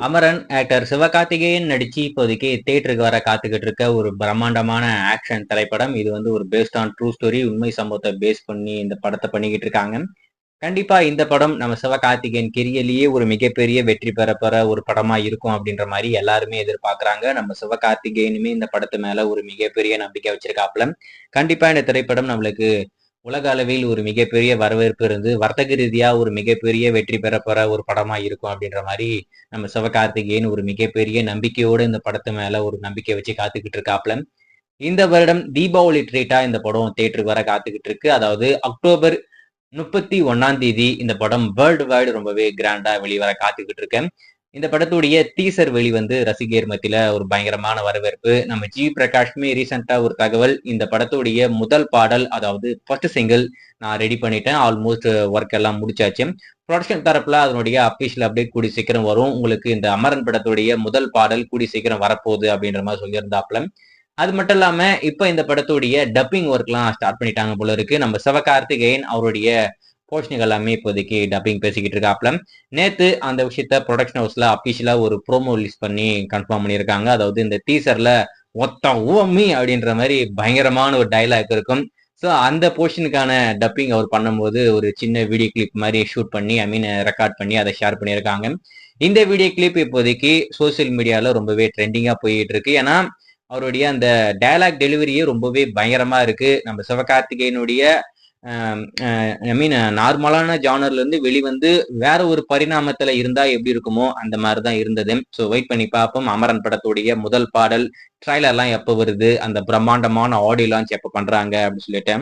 Amaran actor Sivakarthikeyan நடிச்சு இப்போதைக்கு தியேட்டருக்கு வர காத்துக்கிட்டு இருக்க ஒரு பிரம்மாண்டமான ஆக்ஷன் திரைப்படம். இது வந்து ஒரு பேஸ்ட் ஆன் ட்ரூ ஸ்டோரி, உண்மை சம்பவத்தை பேஸ் பண்ணி இந்த படத்தை பண்ணிக்கிட்டு இருக்காங்க. கண்டிப்பா இந்த படம் நம்ம சிவகார்த்திகேயன் கெரியர்லயே ஒரு மிகப்பெரிய வெற்றி பெறப்போற ஒரு படமா இருக்கும் அப்படின்ற மாதிரி எல்லாருமே எதிர்பார்க்கறாங்க. நம்ம சிவகார்த்திகேயனுமே இந்த படத்து மேல ஒரு மிகப்பெரிய நம்பிக்கை வச்சிருக்காப்புல. கண்டிப்பா இந்த திரைப்படம் நம்மளுக்கு உலக அளவில் ஒரு மிகப்பெரிய வரவேற்பு இருந்து வர்த்தக ரீதியா ஒரு மிகப்பெரிய வெற்றி பெறப்போற ஒரு படமா இருக்கும் அப்படின்ற மாதிரி நம்ம சிவகார்த்திகேயன் ஒரு மிகப்பெரிய நம்பிக்கையோட இந்த படத்து மேல ஒரு நம்பிக்கை வச்சு காத்துக்கிட்டு இருக்காப்புல. இந்த வருடம் தீபாவளி ட்ரீட்டா இந்த படம் தியேட்டருக்கு வர காத்துக்கிட்டு இருக்கு. அதாவது அக்டோபர் 31ஆம் தேதி இந்த படம் வேர்ல்டு வைடு ரொம்பவே கிராண்டா வெளிவர காத்துக்கிட்டு இருக்கேன். இந்த படத்துடைய டீசர் வெளிவந்து ரசிகர் மத்தியில ஒரு பயங்கரமான வரவேற்பு. நம்ம ஜி பிரகாஷ்மே ரீசெண்டா ஒரு தகவல், இந்த படத்துடைய முதல் பாடல் அதாவது ஃபர்ஸ்ட் சிங்கிள் நான் ரெடி பண்ணிட்டேன். ஆல்மோஸ்ட் ஒர்க் எல்லாம் முடிச்சாச்சு. ப்ரொடக்ஷன் தரப்புல அதனுடைய அபிஷியல் அப்டேட் கூடி சீக்கிரம் வரும். உங்களுக்கு இந்த அமரன் படத்துடைய முதல் பாடல் கூடி சீக்கிரம் வரப்போகுது அப்படின்ற மாதிரி சொல்லியிருந்தாப்புல. அது மட்டும் இல்லாம இப்ப இந்த படத்துடைய டப்பிங் ஒர்க்லாம் ஸ்டார்ட் பண்ணிட்டாங்க போல இருக்கு. நம்ம சிவகார்த்திகேயன் அவருடைய போர்ஷன்கள் எல்லாமே இப்போதைக்கு டப்பிங் பேசிக்கிட்டு இருக்காப்ல. நேத்து அந்த விஷயத்த ப்ரொடக்ஷன் ஹவுஸ்ல அபிஷியலா ஒரு ப்ரோமோ ரிலீஸ் பண்ணி கன்ஃபார்ம் பண்ணியிருக்காங்க. அதாவது இந்த டீசர்ல "ஒத்த ஊமி" அப்படின்ற மாதிரி பயங்கரமான ஒரு டயலாக் இருக்கும். ஸோ அந்த போர்ஷனுக்கான டப்பிங் அவர் பண்ணும்போது ஒரு சின்ன வீடியோ கிளிப் மாதிரி ஷூட் பண்ணி ரெக்கார்ட் பண்ணி அதை ஷேர் பண்ணியிருக்காங்க. இந்த வீடியோ கிளிப் இப்போதைக்கு சோசியல் மீடியால ரொம்பவே ட்ரெண்டிங்கா போயிட்டு இருக்கு. ஏன்னா அவருடைய அந்த டயலாக் டெலிவரியே ரொம்பவே பயங்கரமா இருக்கு. நம்ம சிவகார்த்திகேயனுடைய நார்மலான ஜானர்ல இருந்து வெளிவந்து வேற ஒரு பரிணாமத்துல இருந்தா எப்படி இருக்குமோ அந்த மாதிரிதான் இருந்தது. ஸோ வெயிட் பண்ணி பார்ப்போம். அமரன் படத்துடைய முதல் பாடல் ட்ரைலர்லாம் எப்போ வருது, அந்த பிரம்மாண்டமான ஆடியோ லான்ச் எப்போ பண்றாங்க அப்படின்னு சொல்லிட்டு.